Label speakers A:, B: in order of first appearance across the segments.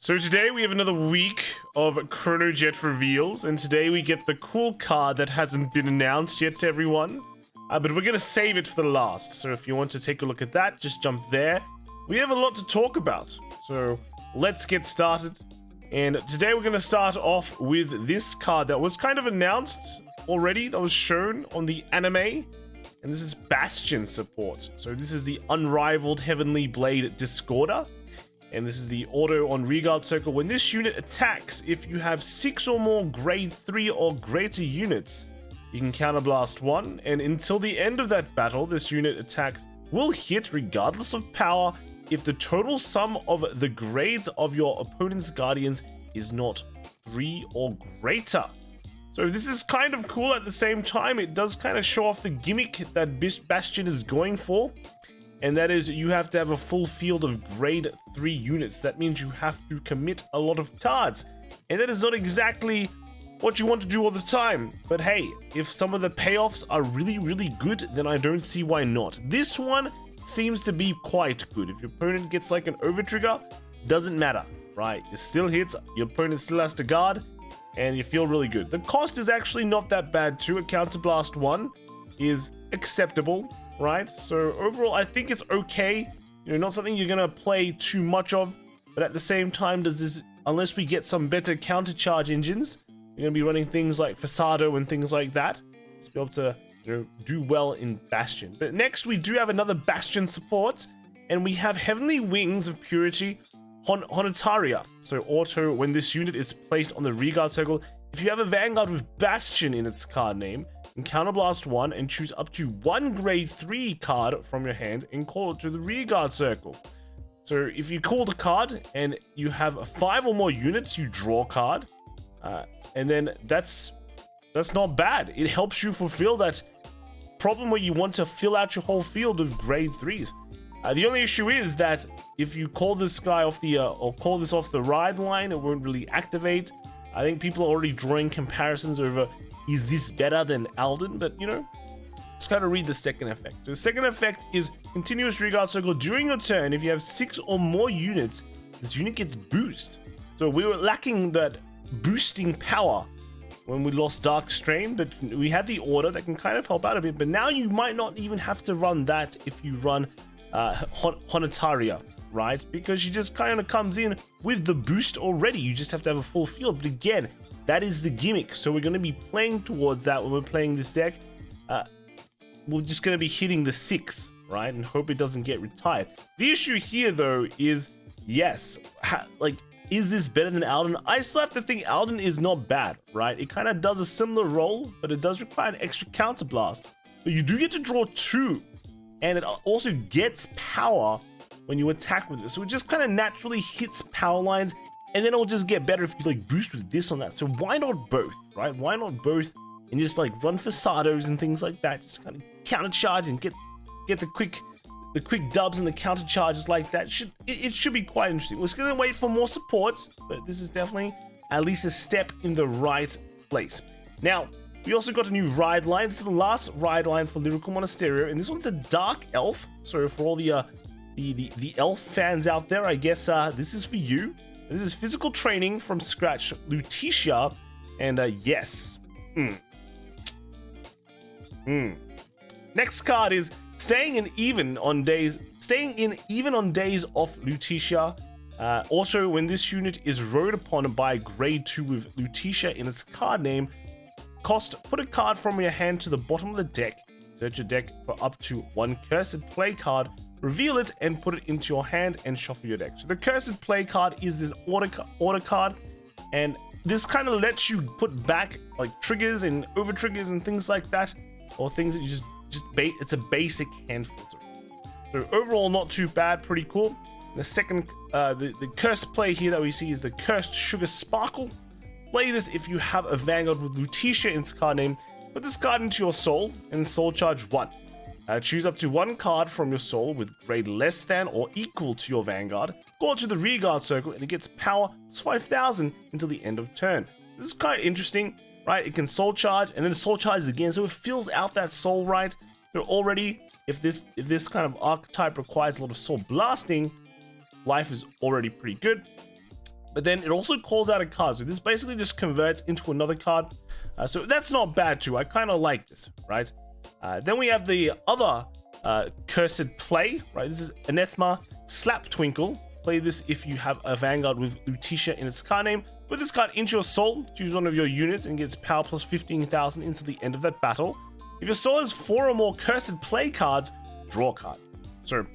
A: So today we have another week of Chronojet reveals, and today we get the cool card that hasn't been announced yet to everyone. But we're going to save it for the last, so if you want to take a look at that, just jump there. We have a lot to talk about, so let's get started. And today we're going to start off with this card that was kind of announced already, that was shown on the anime. And this is Bastion support. So this is the Unrivaled Heavenly Blade Discorder. And this is the auto on Vanguard circle. When this unit attacks, if you have 6 or more grade 3 or greater units, you can counterblast 1. And until the end of that battle, this unit attacks will hit regardless of power if the total sum of the grades of your opponent's guardians is not 3 or greater. So this is kind of cool. At the same time, it does kind of show off the gimmick that Bastion is going for. And that is, you have to have a full field of grade 3 units. That means you have to commit a lot of cards. And that is not exactly what you want to do all the time. But hey, if some of the payoffs are really, really good, then I don't see why not. This one seems to be quite good. If your opponent gets like an overtrigger, doesn't matter, right? It still hits, your opponent still has to guard, and you feel really good. The cost is actually not that bad too. A counterblast 1 is acceptable, right? So overall, I think it's okay. You know, not something you're gonna play too much of, but at the same time, does this, unless we get some better countercharge engines, you're gonna be running things like Fasado and things like that to be able to, you know, do well in Bastion. But next, we do have another Bastion support, and we have Heavenly Wings of Purity Honitaria. So auto, when this unit is placed on the Vanguard circle, if you have a Vanguard with Bastion in its card name, and counterblast 1 and choose up to 1 grade 3 card from your hand and call it to the Vanguard circle. So if you call the card and you have 5 or more units, you draw a card, and then that's not bad. It helps you fulfill that problem where you want to fill out your whole field of grade 3s. The only issue is that if you call this guy off the or call this off the ride line, it won't really activate. I think people are already drawing comparisons over, is this better than Alden? But, you know, let's kind of read the second effect. So the second effect is continuous Vanguard circle. During your turn, if you have 6 or more units, this unit gets boost. So we were lacking that boosting power when we lost Dark Strain, but we had the order that can kind of help out a bit. But now you might not even have to run that if you run Honitaria, right? Because she just kind of comes in with the boost already. You just have to have a full field. But again, that is the gimmick. So we're going to be playing towards that when we're playing this deck. We're just going to be hitting the 6, right? And hope it doesn't get retired. The issue here, though, is, yes, is this better than Alden? I still have to think Alden is not bad, right? It kind of does a similar role, but it does require an extra counterblast. But you do get to draw 2. And it also gets power when you attack with this. So it just kind of naturally hits power lines. And then it'll just get better if you like boost with this on that. So why not both, right? Why not both and just like run Fasados and things like that? Just kind of counter charge and get the quick dubs and the counter charges like that. It should be quite interesting. We're just gonna wait for more support, but this is definitely at least a step in the right place. Now, we also got a new ride line. This is the last ride line for Lyrical Monasterio, and this one's a Dark Elf. So for all the elf fans out there, I guess this is for you. This is physical training from scratch, Lutetia, and yes. Next card is staying in even on days off Lutetia. Also, when this unit is rode upon by grade 2 with Lutetia in its card name, put a card from your hand to the bottom of the deck. Search your deck for up to 1 cursed play card, reveal it, and put it into your hand and shuffle your deck. So the cursed play card is this order card, and this kind of lets you put back like triggers and over triggers and things like that, or things that you it's a basic hand filter. So overall, not too bad, pretty cool. The second, the cursed play here that we see is the Cursed Sugar Sparkle. Play this if you have a Vanguard with Lutetia in its card name. Put this card into your soul and soul charge 1. Choose up to 1 card from your soul with grade less than or equal to your Vanguard. Go to the Vanguard circle and it gets power plus 5,000 until the end of turn. This is quite interesting, right? It can soul charge and then soul charges again, so it fills out that soul, right? So already, if this kind of archetype requires a lot of soul blasting, life is already pretty good. but then it also calls out a card. So this basically just converts into another card. So that's not bad too. I kind of like this, right? Then we have the other Cursed Play, right? This is Anathema Slap Twinkle. Play this if you have a Vanguard with Lutetia in its card name. Put this card into your soul, choose one of your units, and gets power plus 15,000 into the end of that battle. If your soul has 4 or more Cursed Play cards, draw a card. So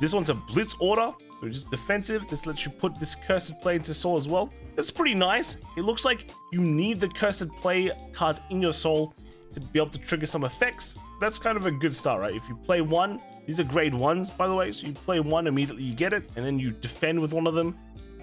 A: this one's a Blitz Order, so just defensive. This lets you put this Cursed Play into soul as well. That's pretty nice. It looks like you need the Cursed Play cards in your soul to be able to trigger some effects. That's kind of a good start, right? If you play one, these are grade 1s, by the way, so you play one, immediately you get it, and then you defend with one of them.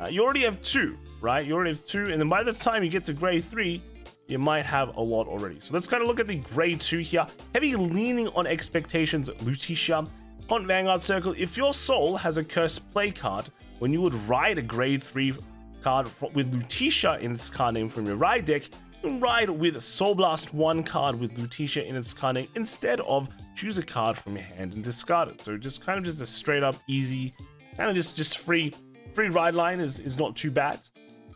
A: You already have 2, right? You already have 2, and then by the time you get to grade 3, you might have a lot already. So let's kind of look at the grade 2 here. Heavy leaning on expectations, Lutetia. On Vanguard Circle, if your soul has a Cursed Play card, when you would ride a grade 3 card with Lutetia in its card name from your ride deck, you can ride with Soul Blast 1 card with Lutetia in its card name instead of choose a card from your hand and discard it. So just kind of just a straight up easy, kind of just free ride line is not too bad.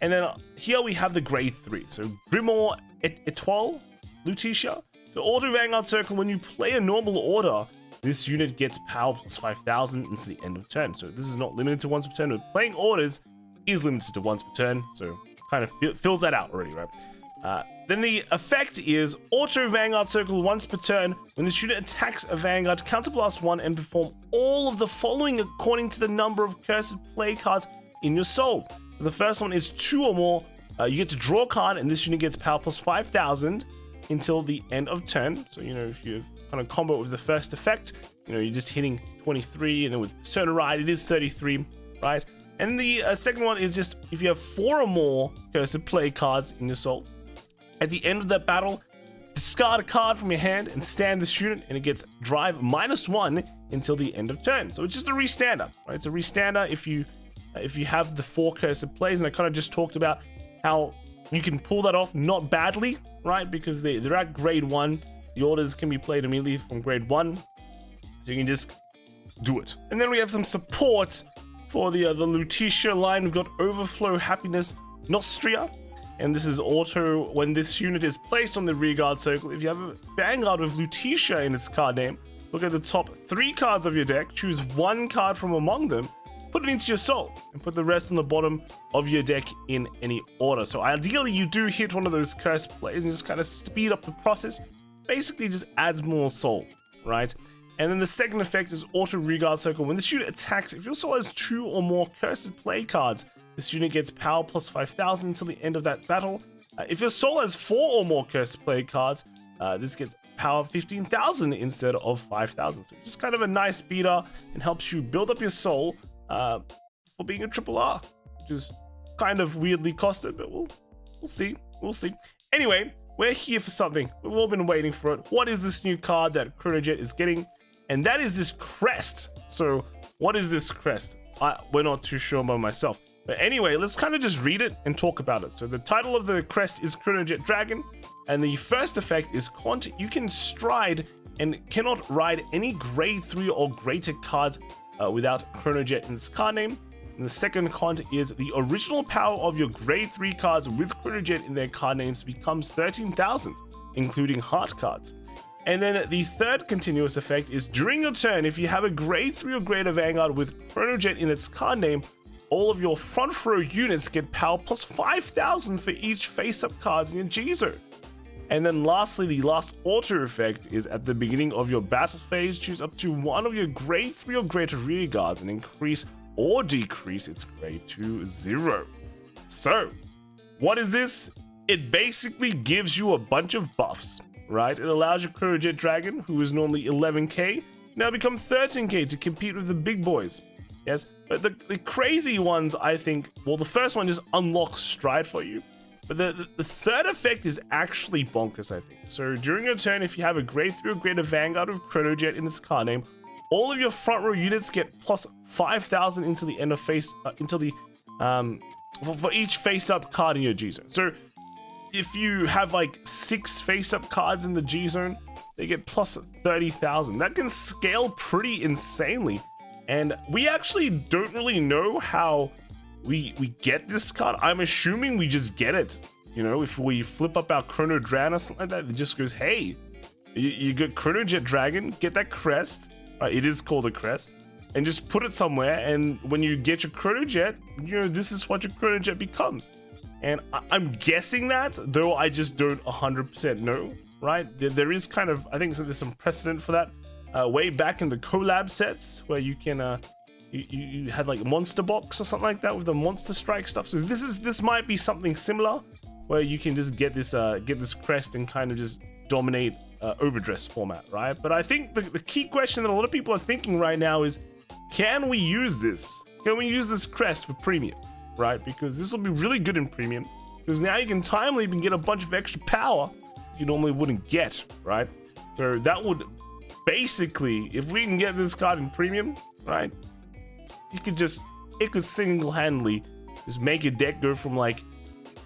A: And then here we have the grade 3. So Grimoire Etoile Lutetia. So Auto Vanguard Circle, when you play a normal order, this unit gets power plus 5,000 into the end of turn. So this is not limited to once per turn, but playing orders is limited to once per turn. So kind of fills that out already, right? Then the effect is Auto Vanguard Circle once per turn. When this unit attacks a Vanguard, counterblast 1 and perform all of the following according to the number of Cursed Play cards in your soul. So the first one is 2 or more. You get to draw a card, and this unit gets power plus 5,000 until the end of turn. So, you know, if you kind of combo with the first effect, you know, you're just hitting 23, and then with Certain Ride, it is 33, right? And the second one is just if you have 4 or more Cursed Play cards in your soul, at the end of that battle, discard a card from your hand and stand this unit, and it gets drive -1 until the end of turn. So it's just a restander, right? It's a restander if you have the 4 Cursed Plays, and I kind of just talked about how you can pull that off not badly, right? Because they're at grade 1. The orders can be played immediately from grade 1, so you can just do it. And then we have some support for the Lutetia line. We've got Overflow Happiness Nostria. And this is auto when this unit is placed on the rearguard circle. If you have a Vanguard with Lutetia in its card name, look at the top 3 cards of your deck, choose 1 card from among them, put it into your soul, and put the rest on the bottom of your deck in any order. So ideally you do hit one of those Cursed Plays and just kind of speed up the process. Basically just adds more soul, right? And then the second effect is auto rearguard circle. When this unit attacks, if your soul has 2 or more Cursed Play cards, this unit gets power plus 5,000 until the end of that battle. If your soul has 4 or more Cursed Play cards, this gets power 15,000 instead of 5,000. So just kind of a nice beater and helps you build up your soul for being a triple R, which is kind of weirdly costed, but we'll see. We'll see. Anyway, we're here for something. We've all been waiting for it. What is this new card that Chronojet is getting? And that is this crest. So what is this crest? We're not too sure by myself. But anyway, let's kind of just read it and talk about it. So the title of the crest is Chronojet Dragon, and the first effect is Quant. You can stride and cannot ride any grade 3 or greater cards without Chronojet in its card name. And the second con is the original power of your grade 3 cards with Chronojet in their card names becomes 13,000, including heart cards. And then the third continuous effect is during your turn, if you have a grade 3 or greater Vanguard with Chronojet in its card name, all of your front row units get power plus 5,000 for each face-up cards in your G-Zone. And then lastly, the last auto effect is at the beginning of your battle phase, choose up to 1 of your grade 3 or greater rear guards and increase or decrease its grade to 0. So, what is this? It basically gives you a bunch of buffs, right? It allows your Chronojet Dragon, who is normally 11k, now become 13k to compete with the big boys. Yes, but the crazy ones, I think, well, the first one just unlocks stride for you. But the third effect is actually bonkers, I think. So during your turn, if you have a grade 3 or greater Vanguard of Chronojet in its card name, all of your front row units get plus 5,000 into the end of face, for each face-up card in your G-Zone. So if you have like 6 face-up cards in the G-Zone, they get plus 30,000. That can scale pretty insanely. And we actually don't really know how we get this card. I'm assuming we just get it. You know, if we flip up our Chrono Dragon or something like that, it just goes, hey, you got Chronojet Dragon, get that crest. It is called a crest. And just put it somewhere, and when you get your Chronojet, you know, this is what your Chronojet becomes. And I'm guessing that, though I just don't 100% know, right? There is kind of, I think there's some precedent for that. Way back in the collab sets, where you can, you had like Monster Box or something like that with the Monster Strike stuff. So this might be something similar, where you can just get this crest and kind of just dominate overdress format, right? But I think the key question that a lot of people are thinking right now is, can we use this? Can we use this crest for premium, right? Because this will be really good in premium, because now you can time leap and get a bunch of extra power you normally wouldn't get, right? So that would basically, if we can get this card in premium, right, it could single-handedly just make a deck go from like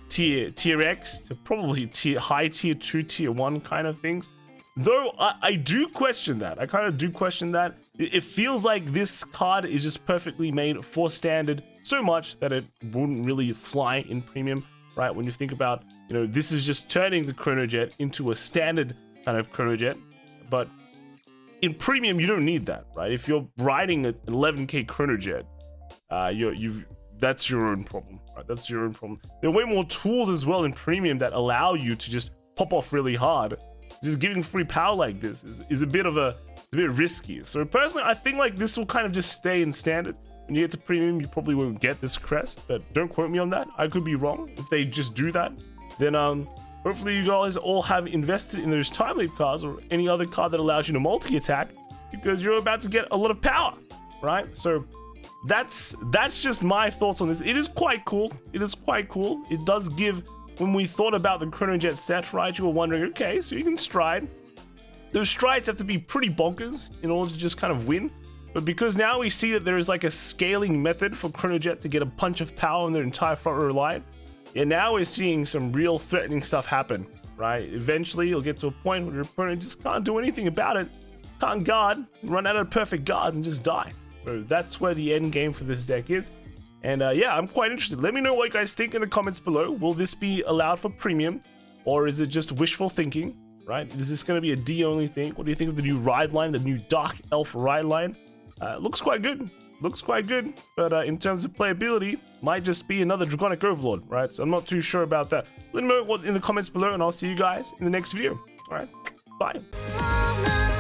A: tier X to probably high tier 2, tier 1 kind of things. Though I do question that. I kind of do question that. It feels like this card is just perfectly made for standard so much that it wouldn't really fly in premium, right? When you think about, you know, this is just turning the Chronojet into a standard kind of Chronojet. But in premium, you don't need that, right? If you're riding an 11k Chronojet, that's your own problem, right? That's your own problem. There are way more tools as well in premium that allow you to just pop off really hard. Just giving free power like this is a bit risky. So personally, I think like this will kind of just stay in standard. When you get to premium, you probably won't get this crest, but don't quote me on that. I could be wrong. If they just do that, then hopefully you guys all have invested in those time leap cards or any other card that allows you to multi-attack, because you're about to get a lot of power, right? So that's just my thoughts on this. It is quite cool. It is quite cool. It does give, when we thought about the Chronojet set, right, you were wondering, okay, so you can stride. Those strides have to be pretty bonkers in order to just kind of win. But because now we see that there is like a scaling method for Chronojet to get a punch of power in their entire front row line, and now we're seeing some real threatening stuff happen, right? Eventually, you'll get to a point where your opponent just can't do anything about it, can't guard, run out of perfect guards, and just die. So that's where the end game for this deck is. And yeah, I'm quite interested. Let me know what you guys think in the comments below. Will this be allowed for premium, or is it just wishful thinking, right? Is this going to be a D only thing? What do you think of the new ride line, the new Dark Elf ride line? Looks quite good. Looks quite good, but in terms of playability, might just be another Draconic Overlord, right? So I'm not too sure about that. Let me know in the comments below, and I'll see you guys in the next video. All right, bye.